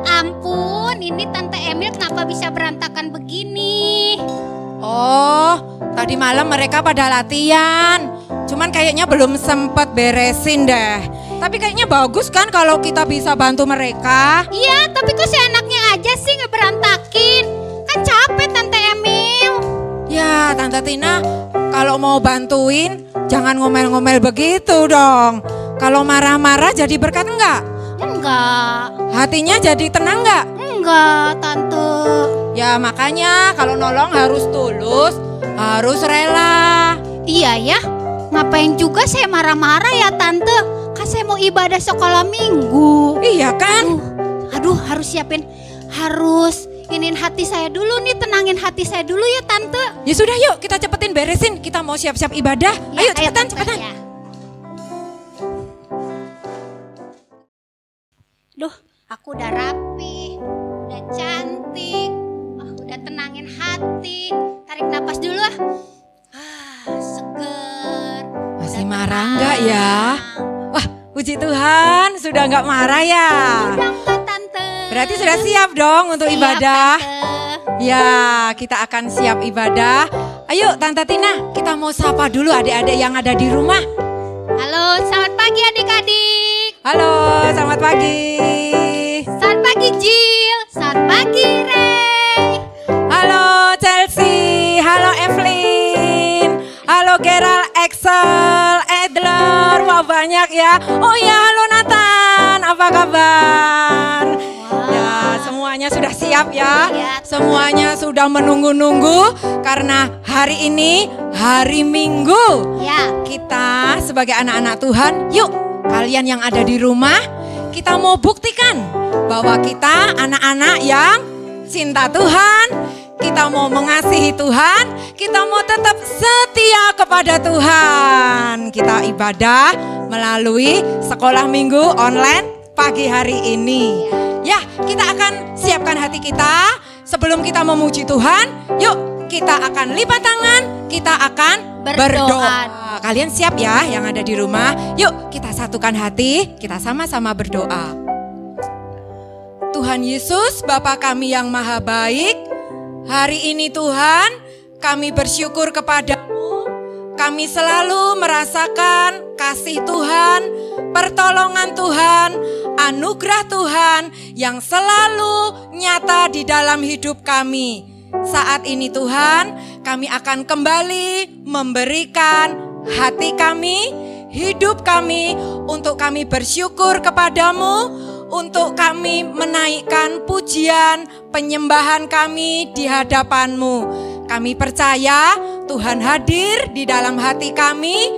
ampun, ini Tante Emil kenapa bisa berantakan begini? Oh, tadi malam mereka pada latihan. Cuman kayaknya belum sempet beresin deh. Tapi kayaknya bagus kan kalau kita bisa bantu mereka. Iya, tapi kok seenaknya aja sih ngeberantakin? Kan capek Tante Emil. Ya, Tante Tina, kalau mau bantuin jangan ngomel-ngomel begitu dong. Kalau marah-marah jadi berkat enggak? Enggak. Hatinya jadi tenang enggak? Enggak, Tante. Ya makanya kalau nolong harus tulus, harus rela. Iya ya, ngapain juga saya marah-marah ya Tante? Kan saya mau ibadah sekolah minggu. Iya kan? Aduh, harus siapin, harus inin hati saya dulu nih, tenangin hati saya dulu ya Tante. Ya sudah yuk kita cepetin beresin, kita mau siap-siap ibadah. Ya, Ayo cepetan, Tante, cepetan. ya. Duh, aku udah rapi, udah cantik, udah tenangin hati. Tarik napas dulu ah. Seger. Masih udah marah tenang. enggak ya? Wah, puji Tuhan sudah enggak marah ya. Udah enggak Tante. Berarti sudah siap dong untuk Siap, ibadah. Tante. Ya, kita akan siap ibadah. Ayo Tante Tina, kita mau sapa dulu adik-adik yang ada di rumah. Halo, selamat pagi adik-adik. Halo, selamat pagi. Selamat pagi Jill. Selamat pagi Ray. Halo Chelsea, halo Evelyn, halo Gerald, Excel, Edler, wah banyak ya. Oh ya, halo Nathan, apa kabar? Ya, semuanya sudah siap ya. Iya. Semuanya sudah menunggu-nunggu karena hari ini hari Minggu. Ya. Kita sebagai anak-anak Tuhan, yuk kalian yang ada di rumah, kita mau buktikan bahwa kita anak-anak yang cinta Tuhan, kita mau mengasihi Tuhan, kita mau tetap setia kepada Tuhan. Kita ibadah melalui sekolah minggu online pagi hari ini. Ya, kita akan siapkan hati kita sebelum kita memuji Tuhan. Yuk, kita akan lipat tangan, kita akan berdoa. Kalian siap ya yang ada di rumah? Yuk, kita satukan hati, kita sama-sama berdoa. Tuhan Yesus, Bapa kami yang maha baik, hari ini Tuhan, kami bersyukur kepadamu. Kami selalu merasakan kasih Tuhan, pertolongan Tuhan, anugerah Tuhan yang selalu nyata di dalam hidup kami. Saat ini Tuhan, kami akan kembali memberikan hati kami, hidup kami, untuk kami bersyukur kepadamu, untuk kami menaikkan pujian, penyembahan kami di hadapan-Mu. Kami percaya Tuhan hadir di dalam hati kami,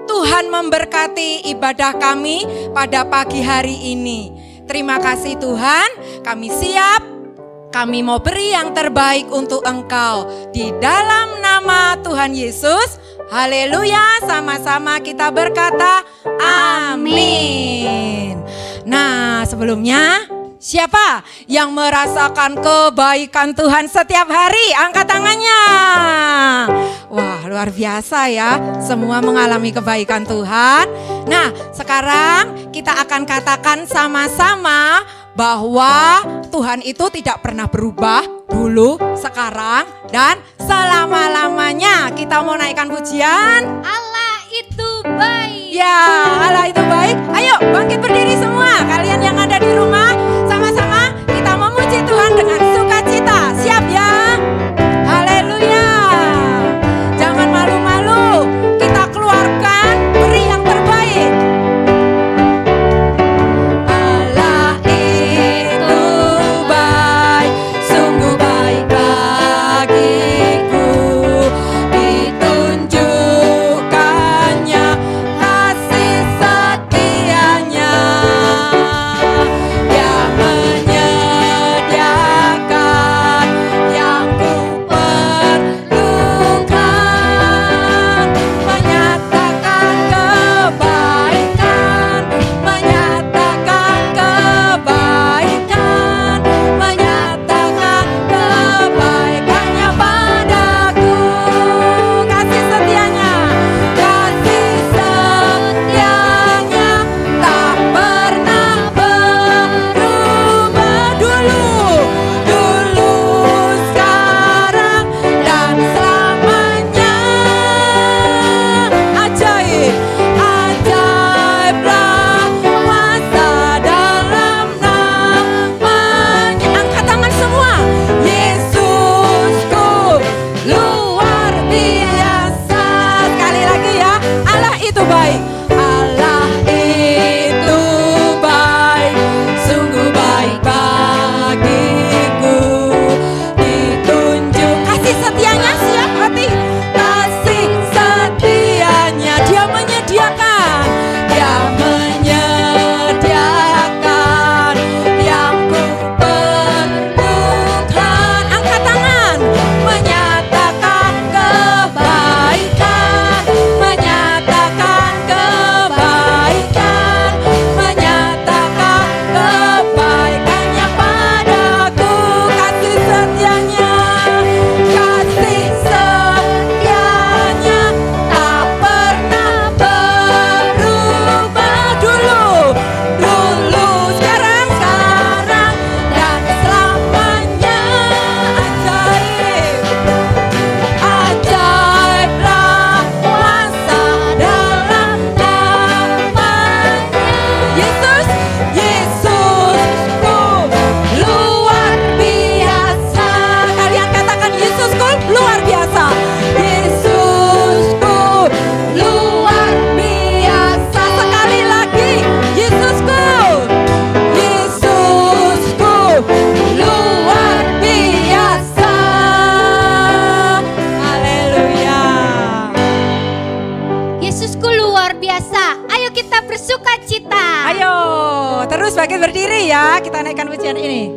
Tuhan memberkati ibadah kami pada pagi hari ini. Terima kasih Tuhan, kami siap, kami mau beri yang terbaik untuk Engkau. Di dalam nama Tuhan Yesus, haleluya, sama-sama kita berkata amin. Nah, sebelumnya siapa yang merasakan kebaikan Tuhan setiap hari? Angkat tangannya. Wah, luar biasa ya. Semua mengalami kebaikan Tuhan. Nah, sekarang kita akan katakan sama-sama bahwa Tuhan itu tidak pernah berubah dulu, sekarang, dan selama-lamanya. Kita mau naikkan pujian. Allah itu baik. Ya, Allah itu baik. Ayo bangkit berdiri semua. Kalian yang ada di rumah, sama-sama kita memuji Tuhan dengan sukacita. Siap ya? Haleluya. Jangan malu-malu. Kita keluarkan, beri yang terbaik. Allah itu baik, sungguh baik bagiku. Ditunjukkannya bersuka cita. Ayo, terus bangkit berdiri ya. Kita naikkan pujian ini.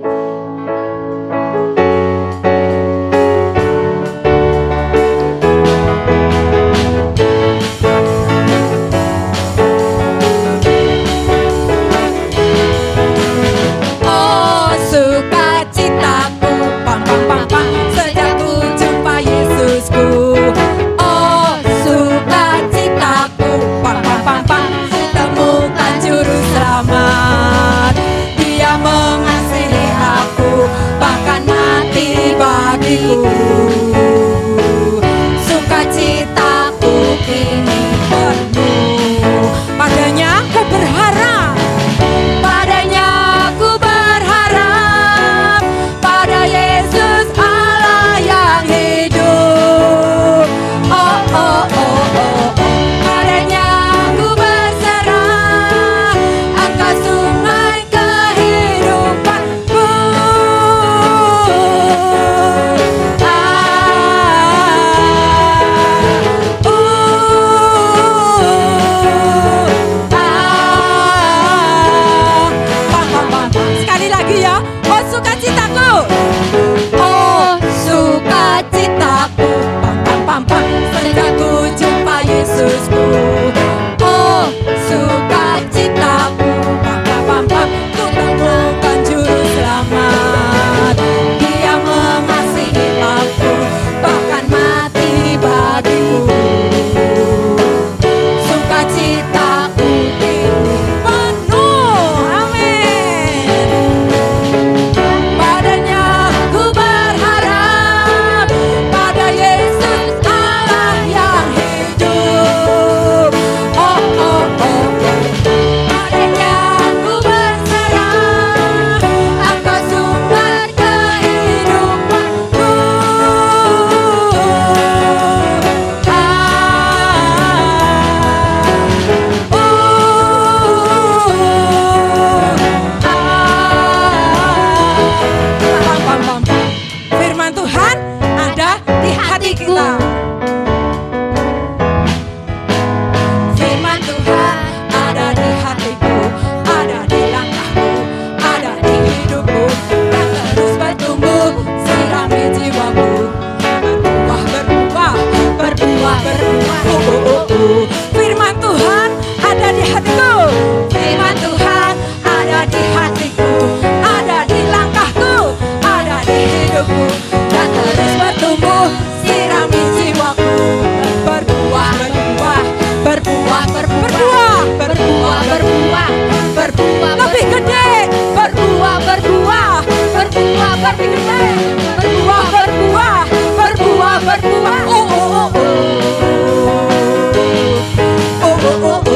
Oh, sukacitaku, pam pam pam pam, sejak ku jumpa Yesusku. Oh, sukacitaku, pam pam pam pam, temukan juru selamat. Dia mengasihi aku, bahkan mati bagiku. Sukacitaku kini penuh, padanya ku berharap, padanya ku berharap, pada Yesus Allah yang hidup. Oh oh oh oh, oh. Padanya ku berserah, Engkau sungai kehidupanku. Pam, pam, pam. Sekali lagi ya. Oh sukacitaku, oh sukacitaku, pam pam pam pam, sejak ku jumpa Yesusku. Oh sukacitaku, pam pam pam pam, ku temukan juru selamat. Dia mengasihi aku, bahkan mati bagiku. Sukacitaku kini penuh, amin. Padanya ku berharap, pada Yesus Allah yang hidup. Oh oh oh, padanya ku berserah, Engkau sumber kehidupanku. Firman Tuhan ada di hati kita. Firman Tuhan ada di hatiku, ada di langkahku, ada di hidupku, dan terus bertumbuh, sirami jiwaku. Berbuah, berbuah, berbuah, berbuah. Oh, oh, oh, oh. Firman Tuhan ada di hatiku. Firman Tuhan ada di hatiku, ada di langkahku, ada di hidupku, dan terus bertumbuh, sirami jiwaku. Berbuah, berbuah, berbuah, berbuah, berbuah, berbuah, berbuah, lebih gede. Berbuah, berbuah, berbuah, lebih gede. Berbuah, berbuah, berbuah, berbuah. Oh, oh, oh, oh. Oh, oh, oh, oh.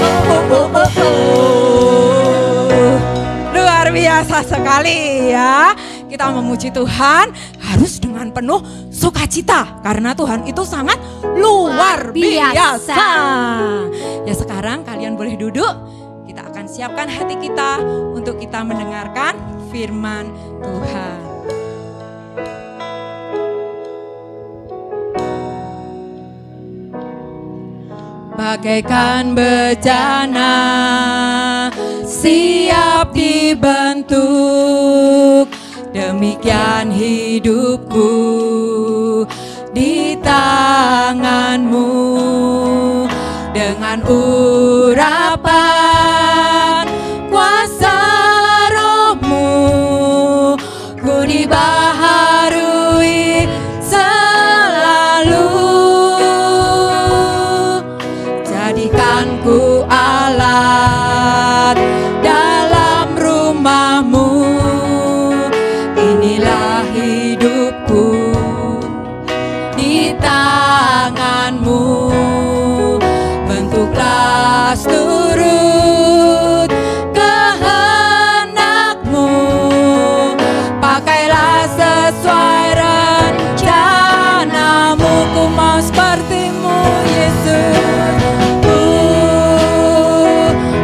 Oh, oh, oh, oh. Luar biasa sekali ya. Kita memuji Tuhan harus dengan penuh sukacita, karena Tuhan itu sangat luar biasa. Ya sekarang kalian boleh duduk. Kita akan siapkan hati kita untuk kita mendengarkan firman Tuhan. Bagaikan bejana siap dibentuk, demikian hidupku di tanganmu. Dengan urapan kuasa rohmu, ku dibaharui selalu. Jadikan ku alat dalam rumahmu, inilah hidupku di tanganmu. Bentuklah seturut kehendakmu, pakailah sesuai rencanamu. Ku mau sepertimu Yesus, ku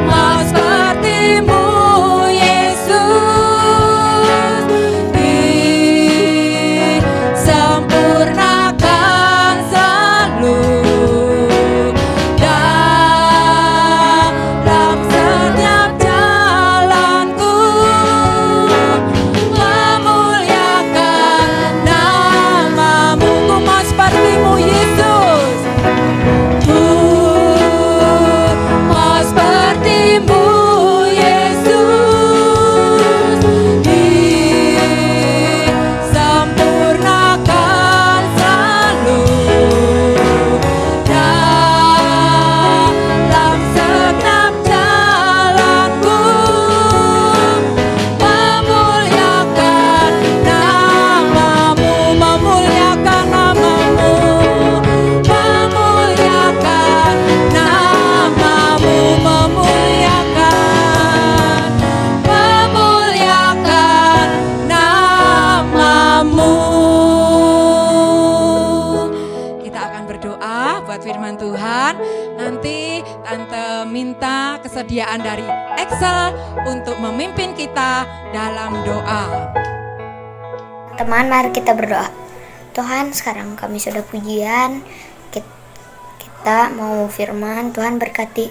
mau seperti Nanti Tante minta kesediaan dari Excel untuk memimpin kita dalam doa. Teman, mari kita berdoa. Tuhan, sekarang kami sudah pujian, kita mau firman. Tuhan berkati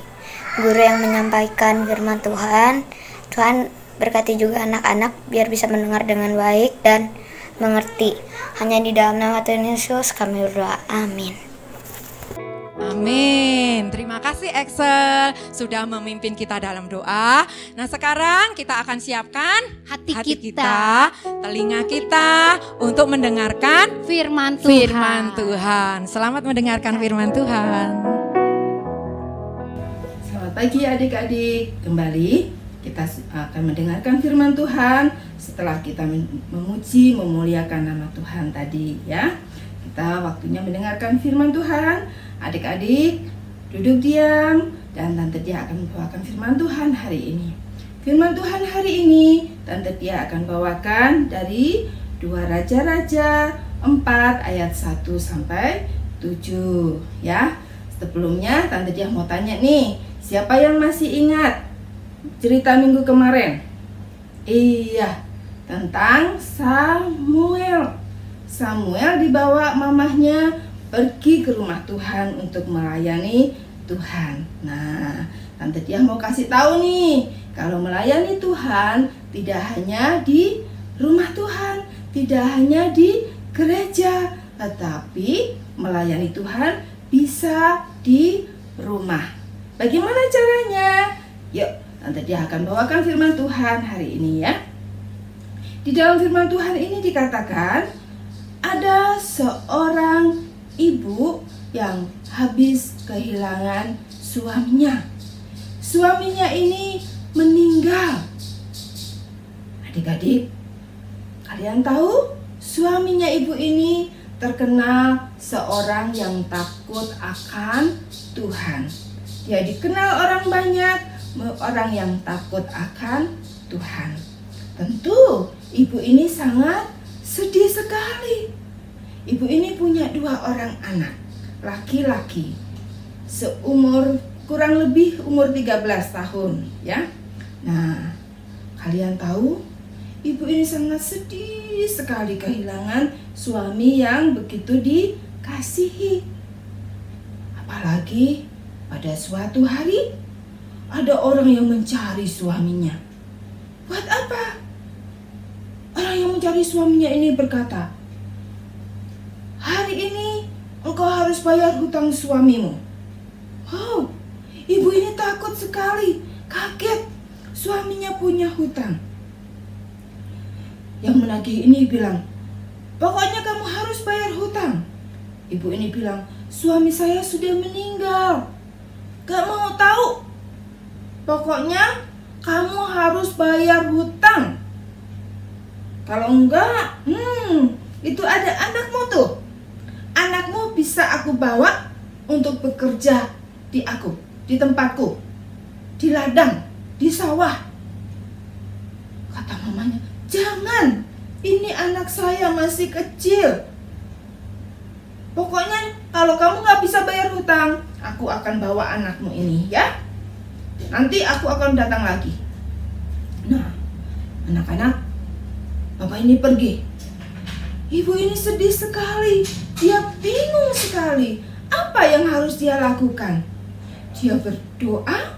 guru yang menyampaikan firman Tuhan. Tuhan berkati juga anak-anak biar bisa mendengar dengan baik dan mengerti. Hanya di dalam nama Tuhan Yesus kami berdoa. Amin. Amin. Terima kasih Excel sudah memimpin kita dalam doa. Nah, sekarang kita akan siapkan Hati kita, telinga kita untuk mendengarkan firman Tuhan. Selamat mendengarkan firman Tuhan. Selamat pagi adik-adik. Kembali kita akan mendengarkan firman Tuhan setelah kita memuji, memuliakan nama Tuhan tadi ya. Kita waktunya mendengarkan firman Tuhan. Adik-adik duduk diam dan Tante Tia akan membawakan firman Tuhan hari ini. Firman Tuhan hari ini Tante Tia akan bawakan dari 2 Raja-Raja 4 ayat 1 sampai 7 ya. Sebelumnya Tante Tia mau tanya nih, siapa yang masih ingat cerita minggu kemarin? Iya, tentang Samuel. Samuel dibawa mamahnya pergi ke rumah Tuhan untuk melayani Tuhan. Nah, Tante Tia mau kasih tahu nih, kalau melayani Tuhan tidak hanya di rumah Tuhan, tidak hanya di gereja, tetapi melayani Tuhan bisa di rumah. Bagaimana caranya? Yuk, Tante Tia akan bawakan firman Tuhan hari ini ya. Di dalam firman Tuhan ini dikatakan ada seorang ibu yang habis kehilangan suaminya. Suaminya ini meninggal. Adik-adik, kalian tahu suaminya ibu ini terkenal seorang yang takut akan Tuhan. Dia dikenal orang banyak, orang yang takut akan Tuhan. Tentu ibu ini sangat sedih sekali. Ibu ini punya 2 orang anak, laki-laki, seumur kurang lebih umur 13 tahun ya. Nah, kalian tahu ibu ini sangat sedih sekali kehilangan suami yang begitu dikasihi. Apalagi pada suatu hari ada orang yang mencari suaminya. Buat apa? Orang yang mencari suaminya ini berkata, "Hari ini engkau harus bayar hutang suamimu." Oh, ibu ini takut sekali, kaget suaminya punya hutang. Yang menagih ini bilang, "Pokoknya kamu harus bayar hutang." Ibu ini bilang, "Suami saya sudah meninggal. Gak mau tahu. Pokoknya kamu harus bayar hutang. Kalau enggak, itu ada anakmu tuh. Anakmu bisa aku bawa untuk bekerja di tempatku, di ladang, di sawah." Kata mamanya, "Jangan, ini anak saya masih kecil. Pokoknya kalau kamu gak bisa bayar hutang, aku akan bawa anakmu ini ya. Nanti aku akan datang lagi." Nah, anak-anak, bapak ini pergi. Ibu ini sedih sekali. Dia bingung sekali apa yang harus dia lakukan. Dia berdoa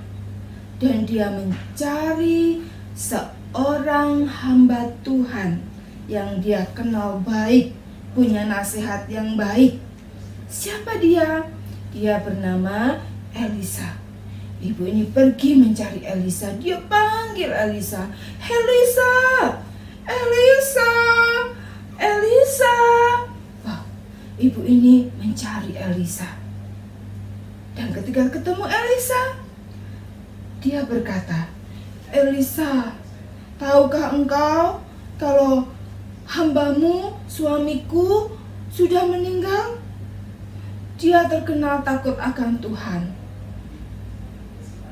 dan dia mencari seorang hamba Tuhan yang dia kenal baik, punya nasihat yang baik. Siapa dia? Dia bernama Elisa. Ibu ini pergi mencari Elisa. Dia panggil Elisa, "Elisa, Elisa, Elisa." Wah, ibu ini mencari Elisa. Dan ketika ketemu Elisa, dia berkata, "Elisa, tahukah engkau kalau hambamu, suamiku, sudah meninggal? Dia terkenal takut akan Tuhan.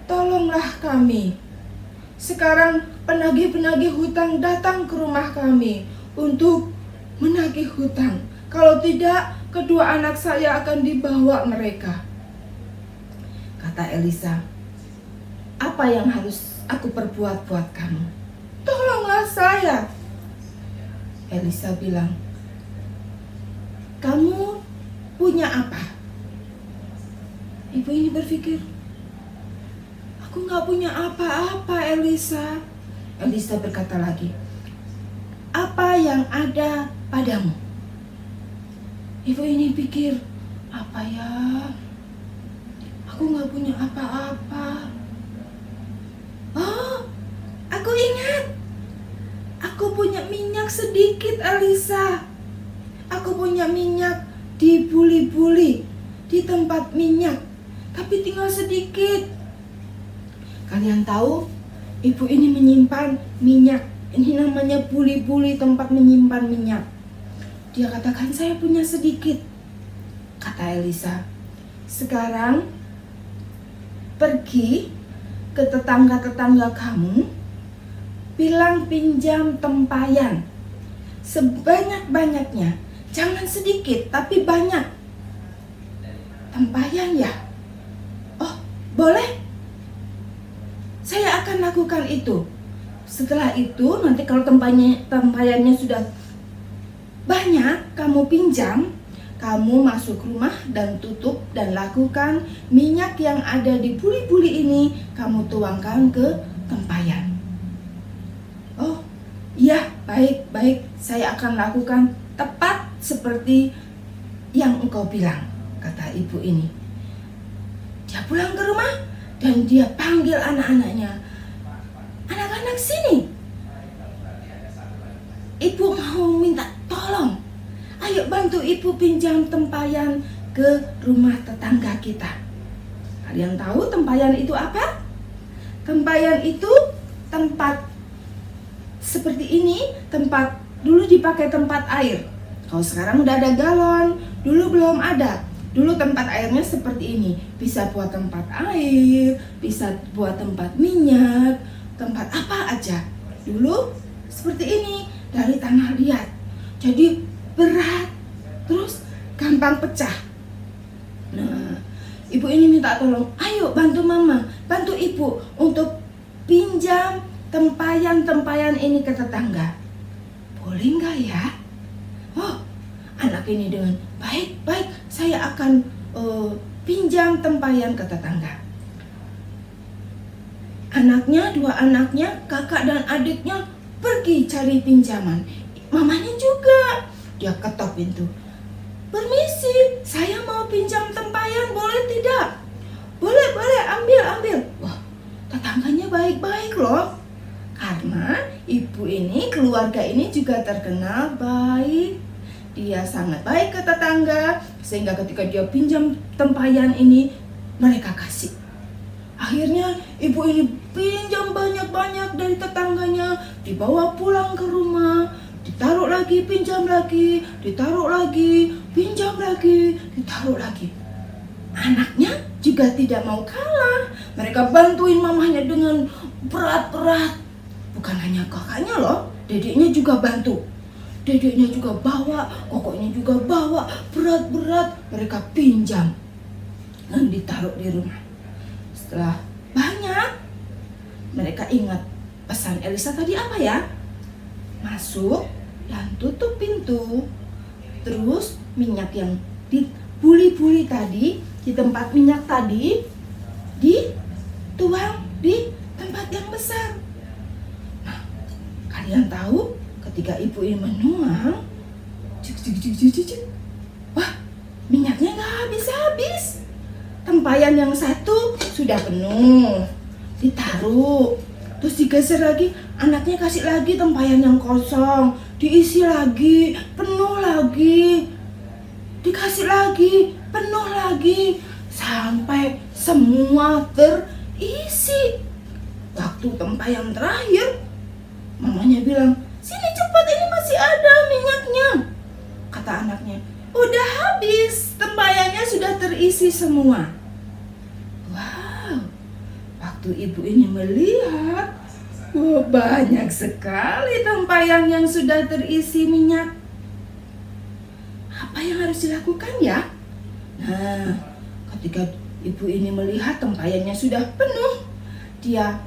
Tolonglah kami. Sekarang penagih-penagih hutang datang ke rumah kami untuk menagih hutang. Kalau tidak, kedua anak saya akan dibawa mereka." Kata Elisa, apa yang harus aku perbuat buat kamu? Tolonglah saya. Elisa bilang, kamu punya apa? Ibu ini berpikir, aku gak punya apa-apa, Elisa. Elisa berkata lagi, apa yang ada padamu? Ibu ini pikir, apa ya? Aku gak punya apa-apa. Oh, aku ingat. Aku punya minyak sedikit, Elisa. Aku punya minyak di buli-buli, di tempat minyak, tapi tinggal sedikit. Kalian tahu, ibu ini menyimpan minyak. Ini namanya buli-buli, tempat menyimpan minyak. Dia katakan, saya punya sedikit. Kata Elisa, sekarang pergi ke tetangga-tetangga kamu, bilang pinjam tempayan sebanyak-banyaknya. Jangan sedikit, tapi banyak. Tempayan ya? Oh, boleh? Saya akan lakukan itu. Setelah itu, nanti kalau tempayannya sudah banyak, kamu pinjam, kamu masuk rumah dan tutup dan lakukan minyak yang ada di buli-buli ini, kamu tuangkan ke tempayan. Oh, iya, baik, saya akan lakukan tepat seperti yang engkau bilang, kata ibu ini. Dia pulang ke rumah dan dia panggil anak-anaknya. Anak-anak sini. Ibu mau minta tolong. Ayo bantu ibu pinjam tempayan ke rumah tetangga kita. Kalian tahu tempayan itu apa? Tempayan itu tempat seperti ini, tempat dulu dipakai tempat air. Kalau sekarang udah ada galon, dulu belum ada. Dulu tempat airnya seperti ini, bisa buat tempat air, bisa buat tempat minyak, tempat apa aja. Dulu seperti ini, dari tanah liat. Jadi berat, terus gampang pecah. Nah, ibu ini minta tolong, ayo bantu mama, bantu ibu untuk pinjam tempayan-tempayan ini ke tetangga. Boleh nggak ya? Oh, anak ini dengan baik, saya akan pinjam tempayan ke tetangga. Anaknya, dua anaknya, kakak dan adiknya pergi cari pinjaman. Mamanya juga, dia ketok pintu. Permisi, saya mau pinjam tempayan, boleh tidak? Boleh, ambil. Wah, tetangganya baik-baik loh. Karena ibu ini, keluarga ini juga terkenal baik. Dia sangat baik ke tetangga, sehingga ketika dia pinjam tempayan ini, mereka kasih. Akhirnya ibu ini pinjam banyak-banyak dari tetangganya, dibawa pulang ke rumah, ditaruh lagi, pinjam lagi, ditaruh lagi, pinjam lagi, ditaruh lagi. Anaknya juga tidak mau kalah. Mereka bantuin mamahnya dengan berat-berat. Bukan hanya kakaknya loh, dedeknya juga bantu. Dedeknya juga bawa, kokoknya juga bawa, berat-berat. Mereka pinjam dan ditaruh di rumah. Setelah banyak, mereka ingat pesan Elisa tadi apa ya? Masuk dan tutup pintu. Terus minyak yang di buli-buli tadi, di tempat minyak tadi, dituang di tempat yang besar. Nah, kalian tahu ketika ibu ini menuang, wah, minyaknya nggak habis-habis. Tempayan yang satu sudah penuh, ditaruh, terus digeser lagi, anaknya kasih lagi tempayan yang kosong, diisi lagi, penuh lagi, dikasih lagi, penuh lagi, sampai semua terisi. Waktu tempayan terakhir, mamanya bilang, sini cepat, ini masih ada minyaknya. Kata anaknya, udah habis, tempayannya sudah terisi semua. Wow, waktu ibu ini melihat, wah, banyak sekali tempayan yang sudah terisi minyak. Apa yang harus dilakukan ya? Nah, ketika ibu ini melihat tempayannya sudah penuh. Dia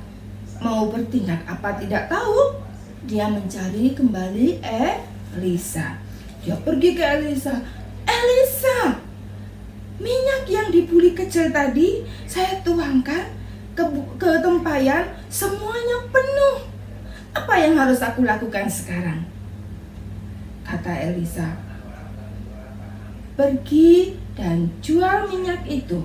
mau bertindak apa tidak tahu. Dia mencari kembali Elisa. Dia pergi ke Elisa. Elisa, minyak yang di buli kecil tadi saya tuangkan ke tempayan, semuanya penuh. Apa yang harus aku lakukan sekarang? Kata Elisa, pergi dan jual minyak itu.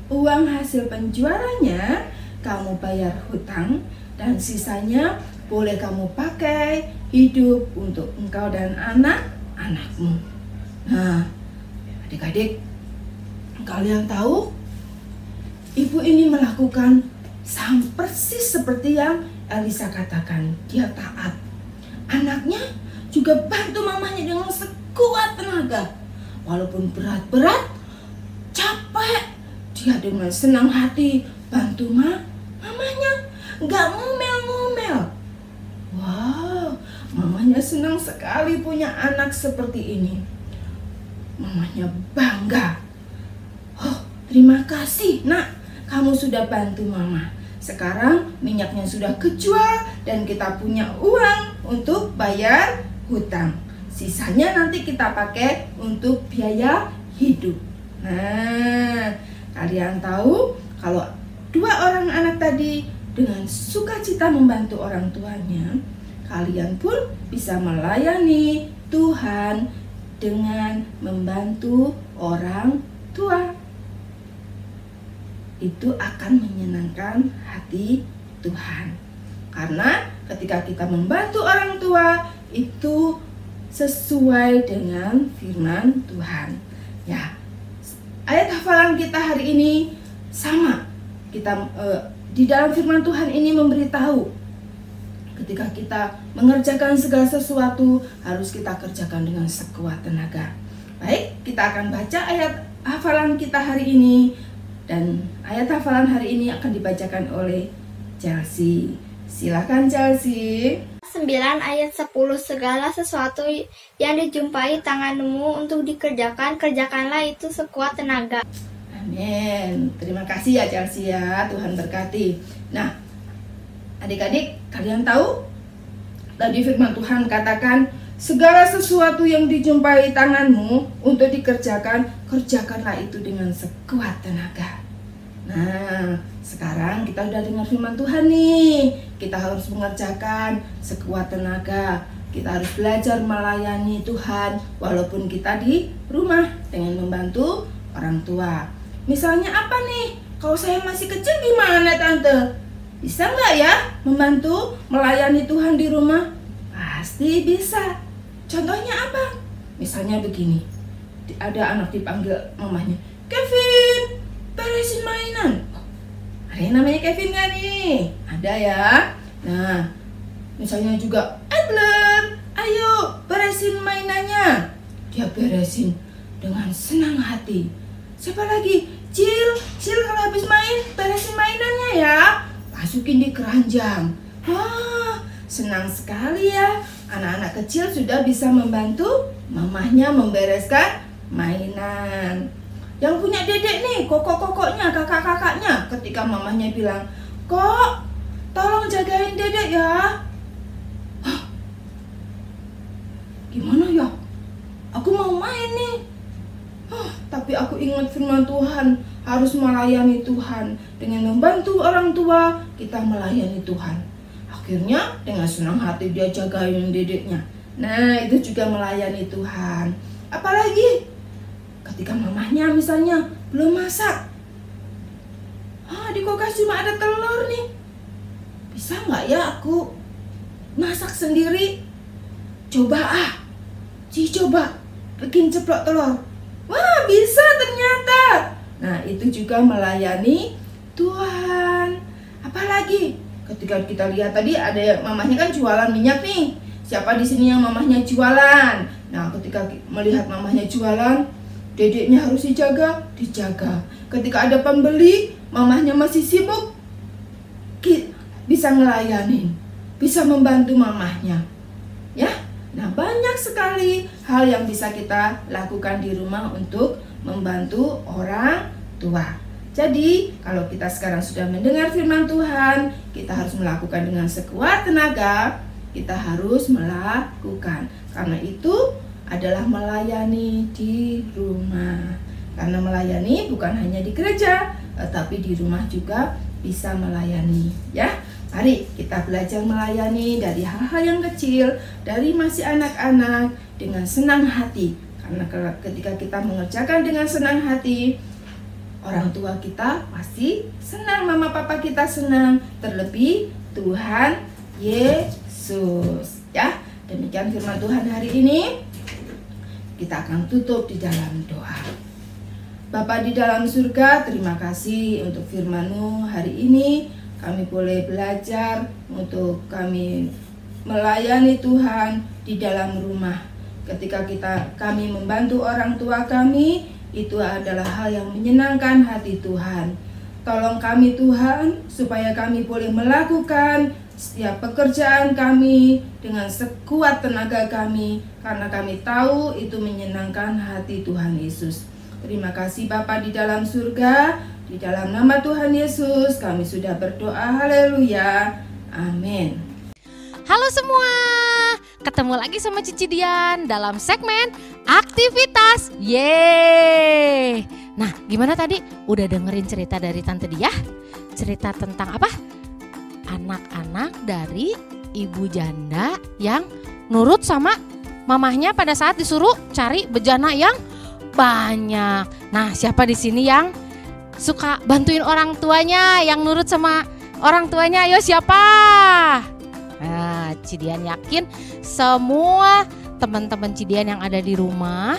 Uang hasil penjualannya kamu bayar hutang, dan sisanya boleh kamu pakai hidup untuk engkau dan anak-anakmu. Nah, adik-adik, kalian tahu, ibu ini melakukan persis seperti yang Elisa katakan. Dia taat. Anaknya juga bantu mamanya dengan sekuat tenaga. Walaupun berat-berat, capek, dia dengan senang hati bantu mamanya. Nggak ngomel-ngomel. Wow, mamanya senang sekali punya anak seperti ini. Mamanya bangga. Oh, terima kasih nak, kamu sudah bantu mama. Sekarang minyaknya sudah kejual dan kita punya uang untuk bayar hutang. Sisanya nanti kita pakai untuk biaya hidup. Nah, kalian tahu kalau dua orang anak tadi dengan sukacita membantu orang tuanya, kalian pun bisa melayani Tuhan dengan membantu orang tua. Itu akan menyenangkan hati Tuhan. Karena ketika kita membantu orang tua, itu sesuai dengan firman Tuhan. Ya, ayat hafalan kita hari ini sama. Kita di dalam firman Tuhan ini memberitahu ketika kita mengerjakan segala sesuatu harus kita kerjakan dengan sekuat tenaga. Baik, kita akan baca ayat hafalan kita hari ini, dan ayat hafalan hari ini akan dibacakan oleh Chelsea. Silakan Chelsea. 9 ayat 10, segala sesuatu yang dijumpai tanganmu untuk dikerjakan, kerjakanlah itu sekuat tenaga. Amin. Terima kasih ya Chelsea ya, Tuhan berkati. Nah, adik-adik, kalian tahu tadi firman Tuhan katakan segala sesuatu yang dijumpai tanganmu untuk dikerjakan, kerjakanlah itu dengan sekuat tenaga. Nah, sekarang kita udah dengar firman Tuhan nih. Kita harus mengerjakan sekuat tenaga. Kita harus belajar melayani Tuhan walaupun kita di rumah dengan membantu orang tua. Misalnya apa nih? Kalau saya masih kecil gimana tante? Bisa nggak ya membantu melayani Tuhan di rumah? Pasti bisa. Contohnya apa? Misalnya begini, ada anak dipanggil mamanya, Kevin, beresin mainan. Ada yang namanya Kevin nggak nih? Ada ya. Nah, misalnya juga Adler, ayo beresin mainannya. Dia beresin dengan senang hati. Siapa lagi? Cil kalau habis main beresin mainannya ya. Masukin di keranjang. Wah, senang sekali ya. Anak-anak kecil sudah bisa membantu mamahnya membereskan mainan. Yang punya dedek nih, kokok-kokoknya, kakak-kakaknya, ketika mamahnya bilang, "Kok, tolong jagain dedek ya." Hah? Gimana ya? Aku mau main nih. Tapi aku ingat firman Tuhan, harus melayani Tuhan. Dengan membantu orang tua, kita melayani Tuhan. Akhirnya dengan senang hati dia jagain dedeknya. Nah, itu juga melayani Tuhan. Apalagi ketika mamahnya misalnya belum masak. Di kulkas cuma ada telur nih. Bisa nggak ya aku masak sendiri? Coba coba bikin ceplok telur. Wah, bisa ternyata. Nah, itu juga melayani Tuhan. Apalagi ketika kita lihat tadi ada mamahnya kan jualan minyak nih. Siapa di sini yang mamahnya jualan? Nah, ketika melihat mamahnya jualan, dedeknya harus dijaga. Ketika ada pembeli, mamahnya masih sibuk, bisa ngelayanin, bisa membantu mamahnya. Ya. Nah, banyak sekali hal yang bisa kita lakukan di rumah untuk membantu orang tua. Jadi, kalau kita sekarang sudah mendengar firman Tuhan, kita harus melakukan dengan sekuat tenaga, kita harus melakukan. Karena itu adalah melayani di rumah. Karena melayani bukan hanya di gereja, tetapi di rumah juga bisa melayani, ya. Mari kita belajar melayani dari hal-hal yang kecil, dari masih anak-anak dengan senang hati. Karena ketika kita mengerjakan dengan senang hati, orang tua kita pasti senang, mama papa kita senang, terlebih Tuhan Yesus. Ya, demikian firman Tuhan hari ini. Kita akan tutup di dalam doa. Bapa di dalam surga, terima kasih untuk firman-Mu hari ini. Kami boleh belajar untuk kami melayani Tuhan di dalam rumah. Ketika kami membantu orang tua kami, itu adalah hal yang menyenangkan hati Tuhan. Tolong kami Tuhan, supaya kami boleh melakukan setiap pekerjaan kami dengan sekuat tenaga kami, karena kami tahu itu menyenangkan hati Tuhan Yesus. Terima kasih Bapa di dalam surga, di dalam nama Tuhan Yesus kami sudah berdoa, haleluya, amin. Halo semua, ketemu lagi sama Cici Dian dalam segmen aktivitas. Yeay. Nah, gimana tadi? Udah dengerin cerita dari Tante Diah? Cerita tentang apa? Anak-anak dari ibu janda yang nurut sama mamahnya pada saat disuruh cari bejana yang banyak. Nah, siapa di sini yang suka bantuin orang tuanya, yang nurut sama orang tuanya? Ayo siapa? Nah, Cidian yakin semua teman-teman Cidian yang ada di rumah,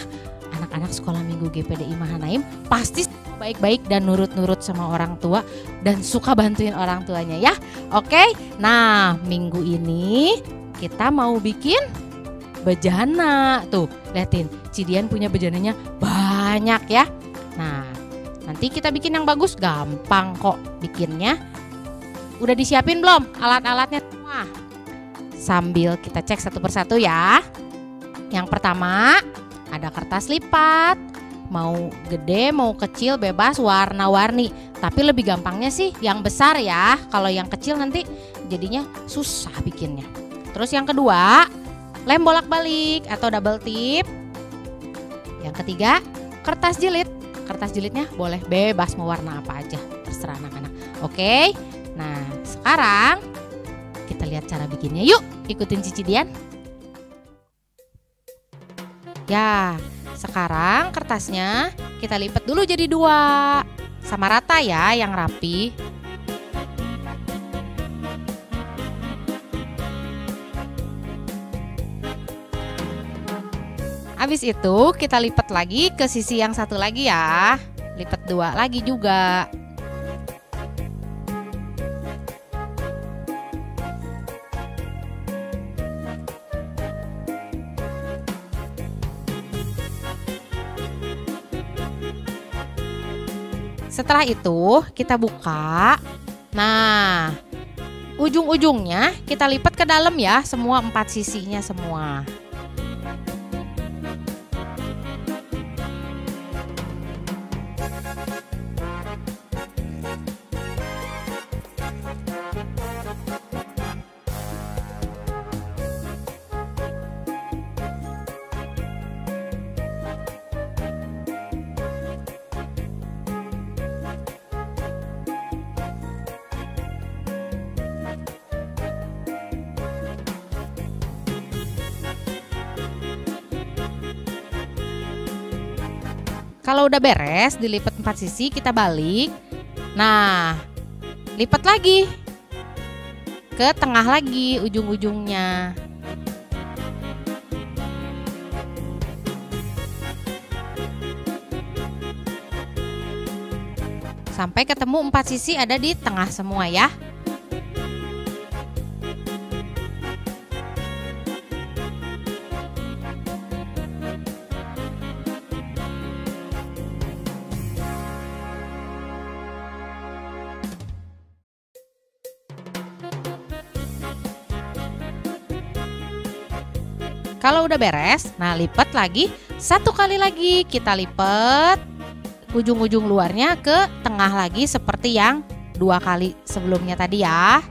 anak-anak sekolah minggu GPDI Mahanaim pasti baik-baik dan nurut-nurut sama orang tua dan suka bantuin orang tuanya ya. Oke, nah minggu ini kita mau bikin bejana. Tuh, liatin, Cidian punya bejananya banyak ya. Nah, nanti kita bikin yang bagus, gampang kok bikinnya. Udah disiapin belum alat-alatnya semua? Sambil kita cek satu persatu ya. Yang pertama ada kertas lipat, mau gede mau kecil bebas, warna-warni. Tapi lebih gampangnya sih yang besar ya. Kalau yang kecil nanti jadinya susah bikinnya. Terus yang kedua, lem bolak-balik atau double tip. Yang ketiga, kertas jilid. Kertas jilidnya boleh bebas mau warna apa aja, terserah anak-anak. Oke. Nah, sekarang kita lihat cara bikinnya. Yuk, ikutin Cici Dian. Ya, sekarang kertasnya kita lipat dulu jadi 2. Sama rata ya, yang rapi. Habis itu kita lipat lagi ke sisi yang satu lagi ya. Lipat 2 lagi juga. Setelah itu kita buka. Nah, ujung-ujungnya kita lipat ke dalam ya, semua 4 sisinya semua. Kalau udah beres dilipat 4 sisi, kita balik. Nah, lipat lagi ke tengah lagi ujung-ujungnya. Sampai ketemu 4 sisi ada di tengah semua ya. Kalau udah beres, nah lipat lagi 1 kali lagi, kita lipat ujung-ujung luarnya ke tengah lagi seperti yang 2 kali sebelumnya tadi ya.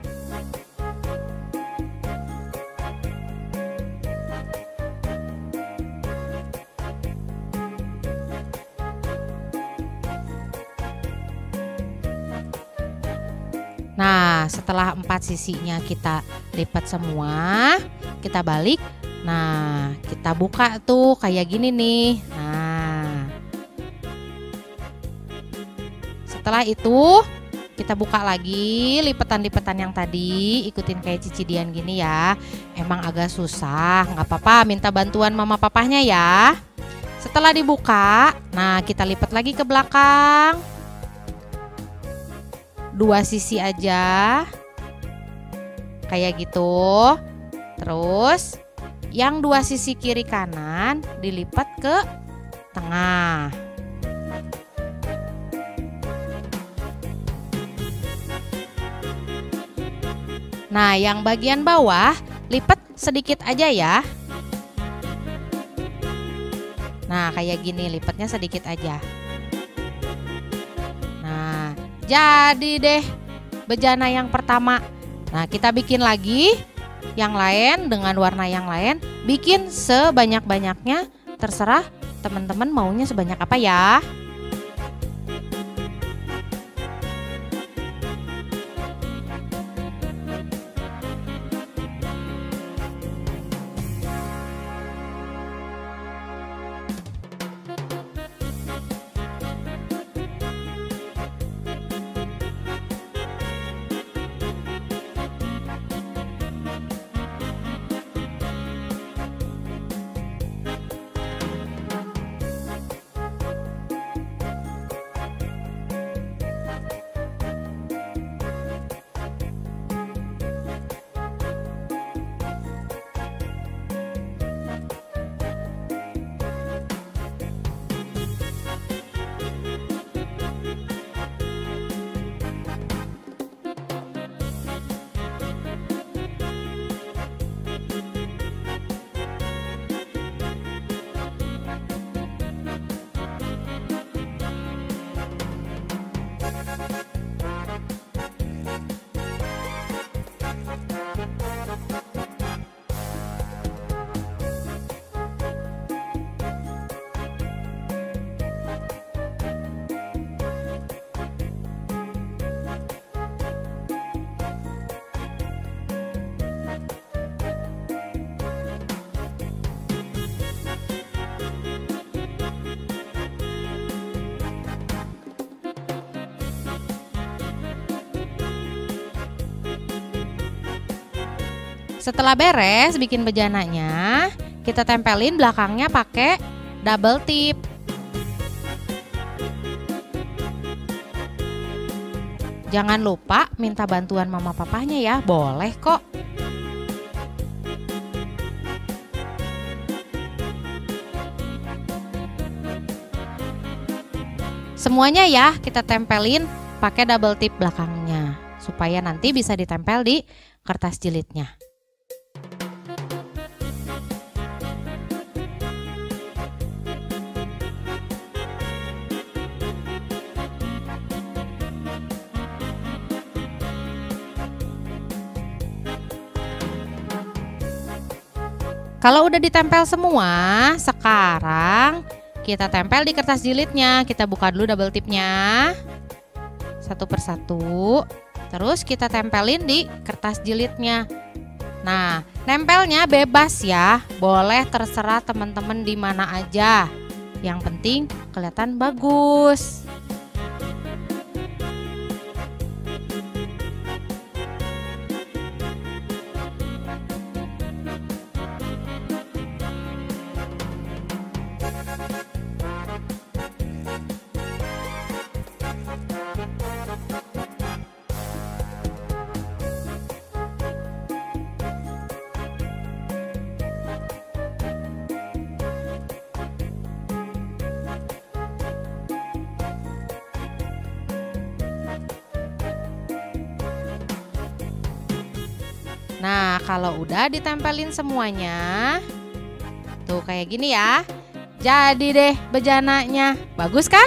Nah, setelah 4 sisinya kita lipat semua, kita balik. Nah, kita buka tuh kayak gini nih. Nah, setelah itu kita buka lagi lipatan-lipatan yang tadi, ikutin kayak Cici Dian gini ya. Emang agak susah, nggak apa-apa, minta bantuan mama papahnya ya. Setelah dibuka, nah kita lipat lagi ke belakang. 2 sisi aja kayak gitu. Terus yang 2 sisi kiri kanan dilipat ke tengah. Nah, yang bagian bawah lipat sedikit aja ya. Nah, kayak gini lipatnya sedikit aja. Nah, jadi deh bejana yang pertama. Nah, kita bikin lagi yang lain dengan warna yang lain. Bikin sebanyak-banyaknya, terserah teman-teman maunya sebanyak apa ya. Setelah beres bikin bejananya, kita tempelin belakangnya pakai double tip. Jangan lupa minta bantuan mama papahnya ya, boleh kok. Semuanya ya kita tempelin pakai double tip belakangnya, supaya nanti bisa ditempel di kertas jilidnya. Kalau udah ditempel semua, sekarang kita tempel di kertas jilidnya. Kita buka dulu double tipnya, satu persatu. Terus kita tempelin di kertas jilidnya. Nah, nempelnya bebas ya, boleh terserah teman-teman di mana aja. Yang penting kelihatan bagus. Nah, kalau udah ditempelin semuanya, tuh kayak gini ya. Jadi deh bejananya, bagus kan?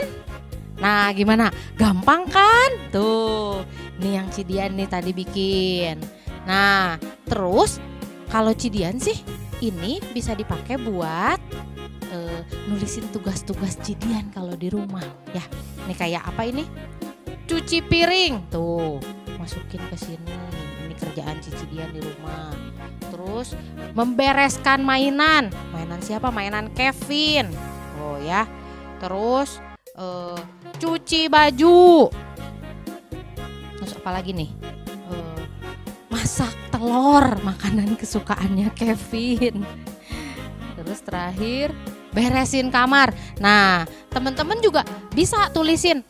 Nah, gimana? Gampang kan? Tuh, ini yang Cidian nih tadi bikin. Nah, terus kalau Cidian sih ini bisa dipakai buat nulisin tugas-tugas Cidian kalau di rumah ya. Ini kayak apa ini? Cuci piring. Tuh, masukin ke sini. Ini kerjaan Cidian di rumah. Terus membereskan mainan. Mainan siapa? Mainan Kevin. Oh ya. Terus cuci baju. Terus apa lagi nih? Masak telur, makanan kesukaannya Kevin. Terus terakhir beresin kamar. Nah, teman-teman juga bisa tulisin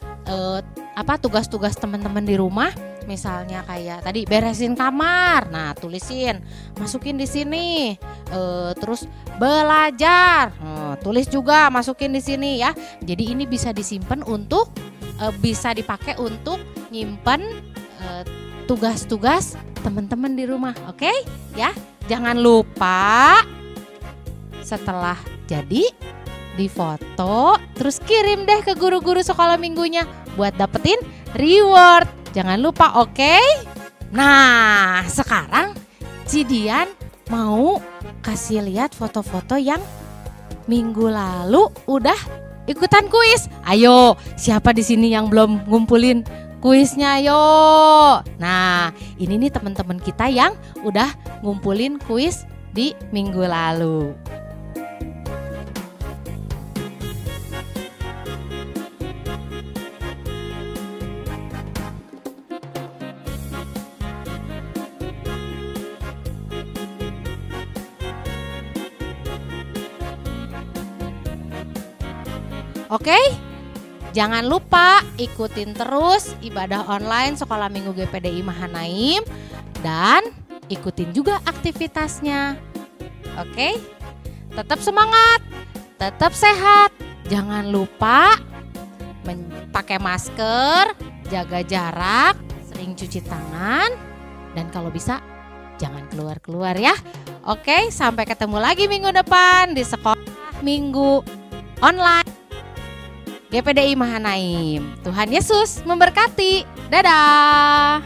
tugas-tugas teman-teman di rumah. Misalnya kayak tadi beresin kamar. Nah, tulisin, masukin di sini. Terus belajar. Tulis juga, masukin di sini ya. Jadi ini bisa disimpan untuk bisa dipakai untuk nyimpen tugas-tugas teman-teman di rumah. Oke? Ya. Jangan lupa setelah jadi difoto, terus kirim deh ke guru-guru sekolah minggunya buat dapetin reward. Jangan lupa, oke? Nah, sekarang Cidian mau kasih lihat foto-foto yang minggu lalu udah ikutan kuis. Ayo, siapa di sini yang belum ngumpulin kuisnya? Ayo. Nah, ini nih teman-teman kita yang udah ngumpulin kuis di minggu lalu. Oke, jangan lupa ikutin terus ibadah online Sekolah Minggu GPDI Mahanaim dan ikutin juga aktivitasnya. Oke, tetap semangat, tetap sehat, jangan lupa pakai masker, jaga jarak, sering cuci tangan, dan kalau bisa jangan keluar-keluar ya. Oke, sampai ketemu lagi minggu depan di Sekolah Minggu Online GPDI Mahanaim. Tuhan Yesus memberkati. Dadah.